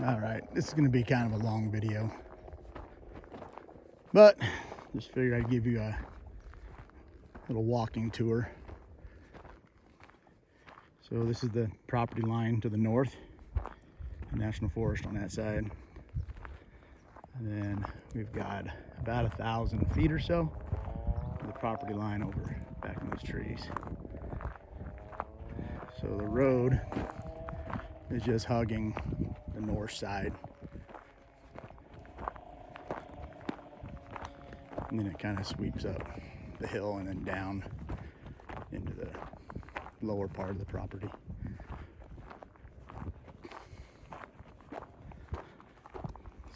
All right, this is going to be kind of a long video, but just figured I'd give you a little walking tour. So this is the property line to the north, National Forest on that side. And then we've got about 1,000 feet or so of the property line over back in those trees. So the road is just hugging the north side. And then it kind of sweeps up the hill and then down into the lower part of the property.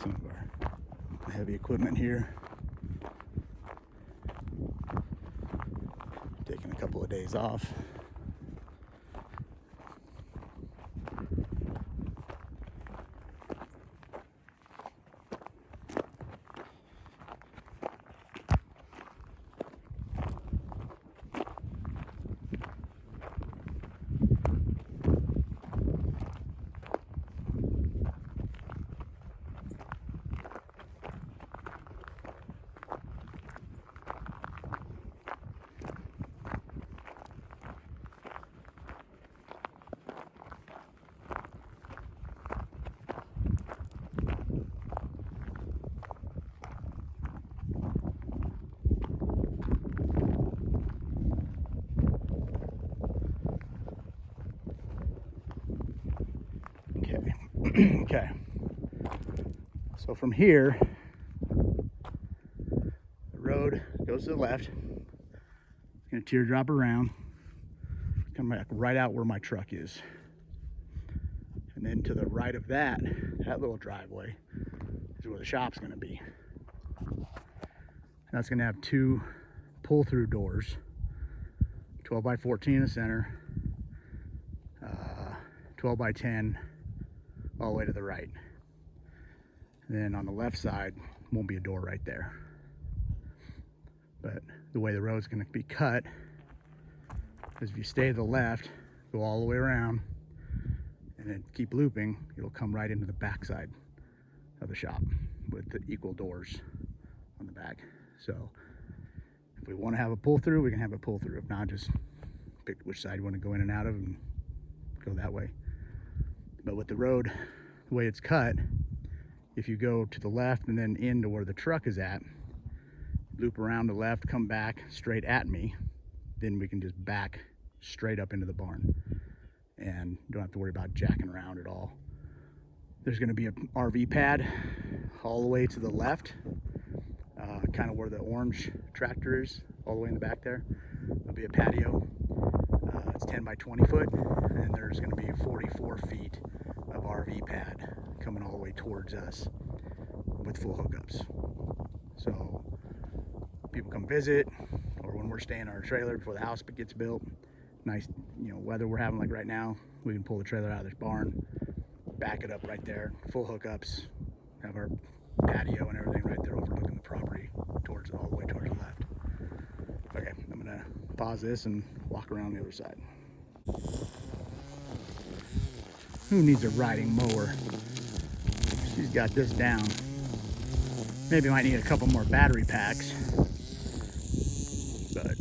Some of our heavy equipment here. Taking a couple of days off. Okay, so from here, the road goes to the left. It's gonna teardrop around, come back right out where my truck is. And then to the right of that little driveway is where the shop's gonna be. That's gonna have two pull-through doors, 12 by 14 in the center, 12 by 10 all the way to the right. And then on the left side won't be a door right there. But the way the road's going to be cut is if you stay to the left, go all the way around, and then keep looping, it'll come right into the back side of the shop with the equal doors on the back. So if we want to have a pull through, we can have a pull through. If not, just pick which side you want to go in and out of and go that way. But with the road, the way it's cut, if you go to the left and then into where the truck is at, loop around the left, come back straight at me, then we can just back straight up into the barn and don't have to worry about jacking around at all. There's going to be an RV pad all the way to the left, kind of where the orange tractor is, all the way in the back there. There'll be a patio. It's 10 by 20 foot, and there's going to be 44 feet of RV pad coming all the way towards us with full hookups. So people come visit, or when we're staying in our trailer before the house gets built, nice, weather we're having like right now, we can pull the trailer out of this barn, back it up right there, full hookups, have our patio and everything right there overlooking the property towards all the way towards the left. Okay, I'm gonna pause this and walk around the other side. Who needs a riding mower? She's got this down. Maybe might need a couple more battery packs, but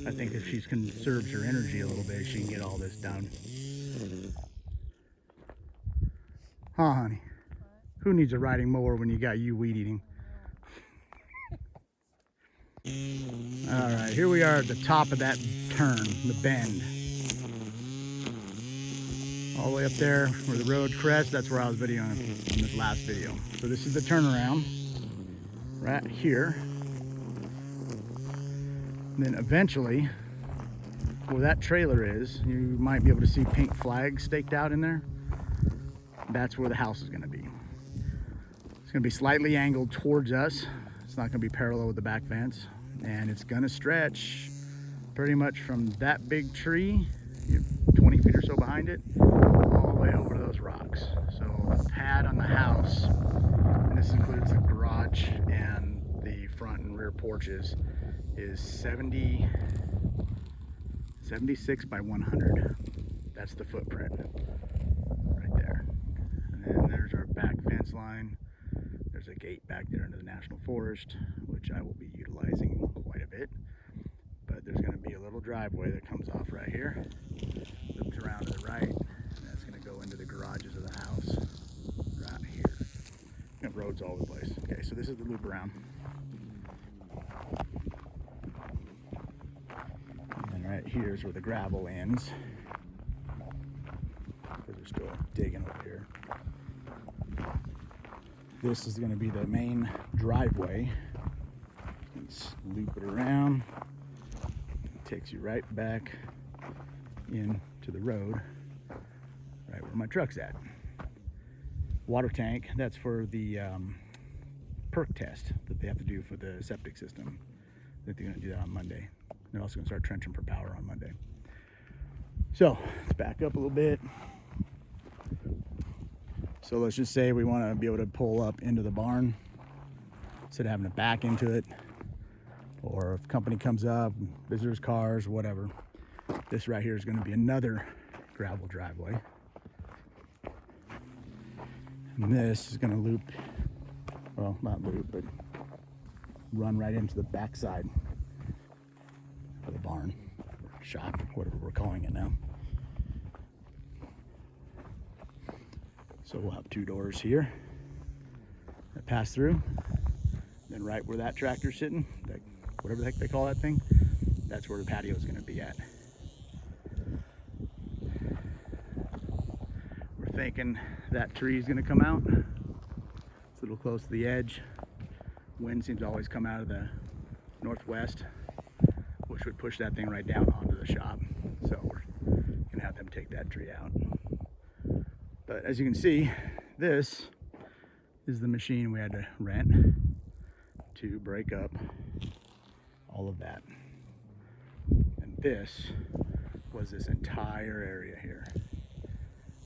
I think if she conserves her energy a little bit, she can get all this done. Huh, honey? Who needs a riding mower when you got you weed eating? All right, here we are at the top of that turn, the bend. All the way up there where the road crests, that's where I was videoing in this last video. So this is the turnaround right here. And then eventually, where that trailer is, you might be able to see pink flags staked out in there. That's where the house is gonna be. It's gonna be slightly angled towards us. It's not gonna be parallel with the back fence. And it's gonna stretch pretty much from that big tree, 20 feet or so behind it, all the way over to those rocks. So the pad on the house, and this includes the garage and the front and rear porches, is 76 by 100. That's the footprint right there. And And then there's our back fence line. There's a gate back there into the National Forest, which I will be utilizing quite a bit. But there's going to be a little driveway that comes off right here, loops around to the right, and that's going to go into the garages of the house right here. And roads all over the place. Okay, so this is the loop around. And right here is where the gravel ends, because they're still digging over here. This is going to be the main driveway. Let's loop it around. It takes you right back into the road, right where my truck's at. Water tank, that's for the perk test that they have to do for the septic system. They're going to do that on Monday. They're also going to start trenching for power on Monday. So let's back up a little bit. So let's just say we want to be able to pull up into the barn instead of having to back into it, or if company comes up, visitors' cars, whatever. This right here is going to be another gravel driveway. And this is going to loop, well, not loop, but run right into the backside of the barn, or shop, whatever we're calling it now. So we'll have two doors here that pass through. Then right where that tractor's sitting, that, whatever the heck they call that thing, that's where the patio is going to be at. We're thinking that tree is going to come out. It's a little close to the edge. Wind seems to always come out of the northwest, which would push that thing right down onto the shop. So we're going to have them take that tree out. But as you can see, this is the machine we had to rent to break up all of that. And this was this entire area here.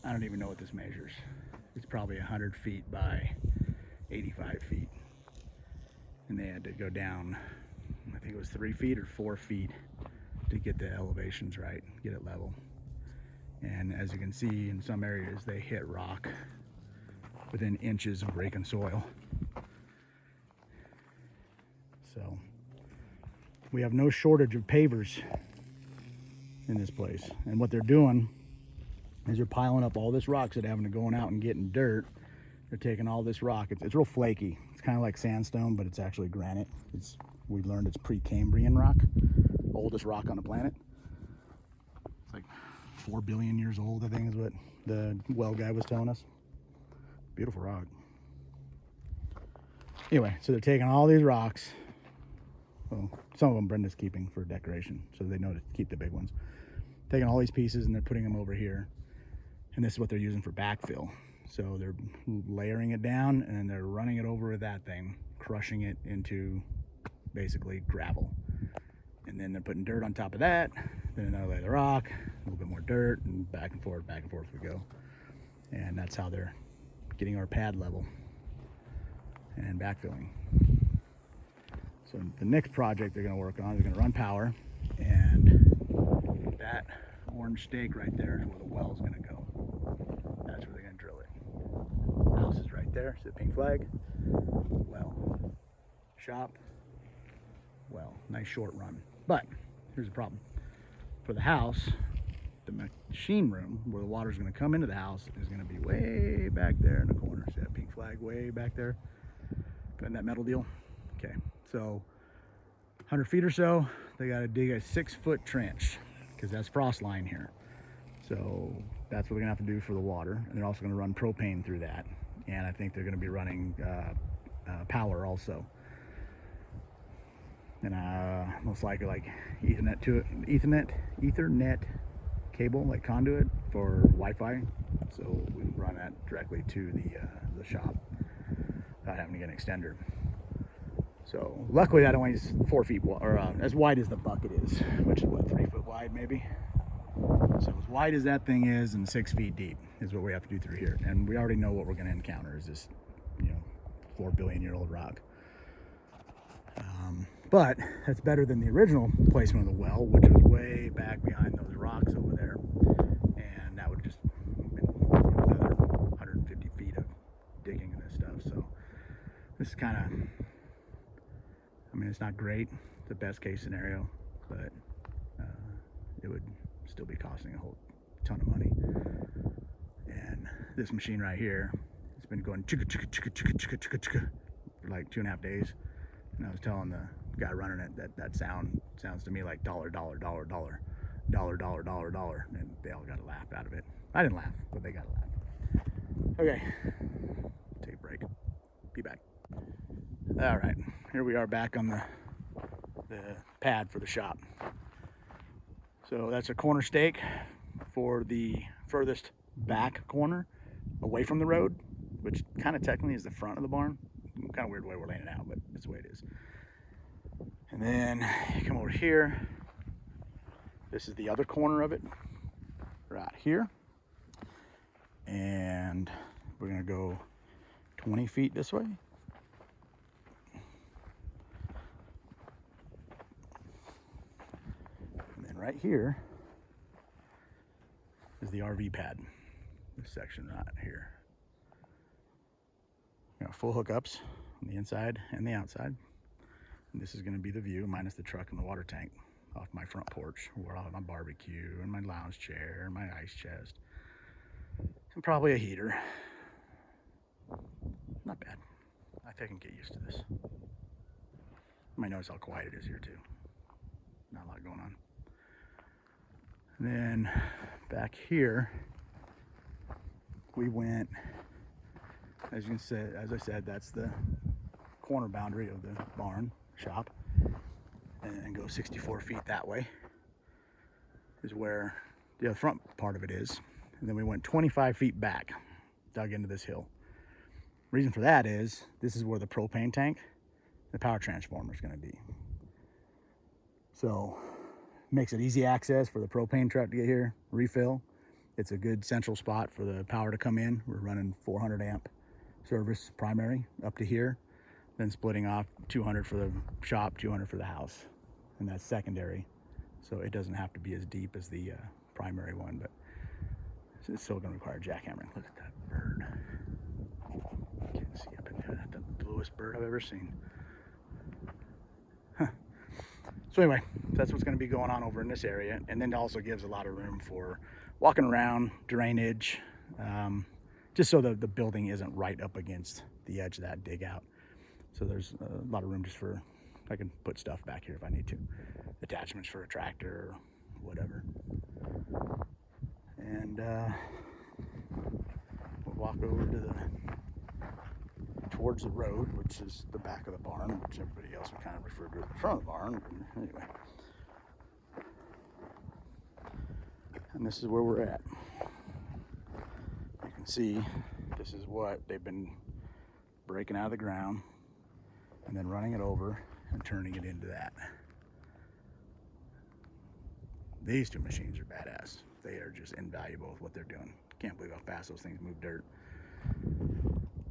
I don't even know what this measures. It's probably 100 feet by 85 feet. And they had to go down, I think it was 3 feet or 4 feet to get the elevations right, get it level. And as you can see, in some areas they hit rock within inches of breaking soil. So we have no shortage of pavers in this place. And what they're doing is they're piling up all this rock, so they're having to going out and getting dirt. They're taking all this rock. It's real flaky. It's kind of like sandstone, but it's actually granite. We learned it's pre-Cambrian rock, oldest rock on the planet. It's like 4 billion years old, I think is what the well guy was telling us. Beautiful rock. Anyway, so they're taking all these rocks. Well, some of them Brenda's keeping for decoration, so they know to keep the big ones. Taking all these pieces and they're putting them over here. And this is what they're using for backfill. So they're layering it down and then they're running it over with that thing, crushing it into basically gravel. And then they're putting dirt on top of that. Then another layer of rock, a little bit more dirt, and back and forth we go. And that's how they're getting our pad level and backfilling. So the next project they're gonna work on, they're gonna run power, and that orange stake right there is where the well's gonna go. That's where they're gonna drill it. House is right there, see the pink flag? Well, shop, well, nice short run. But here's the problem. For the house, the machine room where the water's gonna come into the house is gonna be way back there in the corner. See that pink flag way back there? Got that metal deal? Okay, so 100 feet or so, they gotta dig a 6-foot trench because that's frost line here. So that's what they're gonna have to do for the water. And they're also gonna run propane through that. And I think they're gonna be running power also. And most likely like Ethernet to it, Ethernet cable, like conduit for Wi-Fi. So we can run that directly to the shop without having to get an extender. So luckily that only is 4 feet or as wide as the bucket is, which is what, 3 foot wide maybe. So as wide as that thing is and 6 feet deep is what we have to do through here. And we already know what we're going to encounter is this, 4 billion year old rock. But that's better than the original placement of the well, which was way back behind those rocks over there. And that would just been another 150 feet kind of, I mean, it's not great, the best case scenario, but it would still be costing a whole ton of money. And this machine right here, it's been going chicka chicka chicka chicka chicka chicka chicka for like 2.5 days. And I was telling the guy running it that sounds to me like dollar, dollar, dollar, dollar, dollar, dollar, dollar, dollar. And they all got a laugh out of it. I didn't laugh, but they got a laugh. Okay, take a break. Be back. All right, here we are back on the pad for the shop. So that's a corner stake for the furthest back corner away from the road, which kind of technically is the front of the barn. Kind of weird way we're laying it out, but that's the way it is. And then you come over here. This is the other corner of it, right here. And we're gonna go 20 feet this way. And then right here is the RV pad, this section right here. You know, full hookups on the inside and the outside. And this is gonna be the view, minus the truck and the water tank off my front porch, where I'll have my barbecue and my lounge chair and my ice chest. And probably a heater. Not bad. I think I can get used to this. You might notice how quiet it is here too. Not a lot going on. And then back here, we went, as you can see, as I said, that's the corner boundary of the barn shop. And go 64 feet that way is where the front part of it is. And then we went 25 feet back, dug into this hill. Reason for that is this is where the propane tank, the power transformer is going to be. So makes it easy access for the propane truck to get here, refill. It's a good central spot for the power to come in. We're running 400 amp service primary up to here, then splitting off 200 for the shop, 200 for the house, and that's secondary. So it doesn't have to be as deep as the primary one, but it's still going to require jackhammering. Look at that bird. Can't see up in there. That's the bluest bird I've ever seen. Huh. So anyway, that's what's going to be going on over in this area. And then it also gives a lot of room for walking around, drainage, just so the building isn't right up against the edge of that dig out. So there's a lot of room just for, I can put stuff back here if I need to. Attachments for a tractor or whatever. And we'll walk over to towards the road, which is the back of the barn, which everybody else would kind of refer to as the front of the barn. But anyway. And this is where we're at. You can see this is what they've been breaking out of the ground and then running it over and turning it into that. These two machines are badass. They are just invaluable with what they're doing. Can't believe how fast those things move dirt.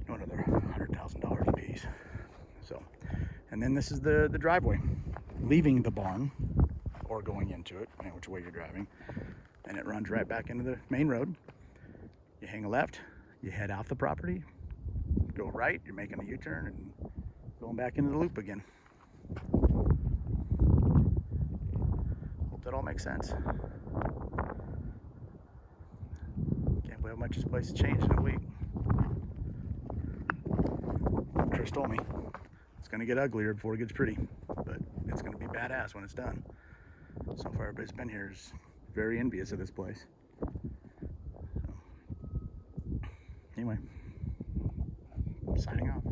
Another $100,000 a piece. So, and then this is the driveway, leaving the barn or going into it, depending which way you're driving, and it runs right back into the main road. You hang a left, you head out the property, go right, you're making a U-turn and going back into the loop again. Hope that all makes sense. Can't believe how much this place has changed in a week. Chris told me it's going to get uglier before it gets pretty, but it's going to be badass when it's done. So far, everybody's been here is very envious of this place. So, anyway, signing off.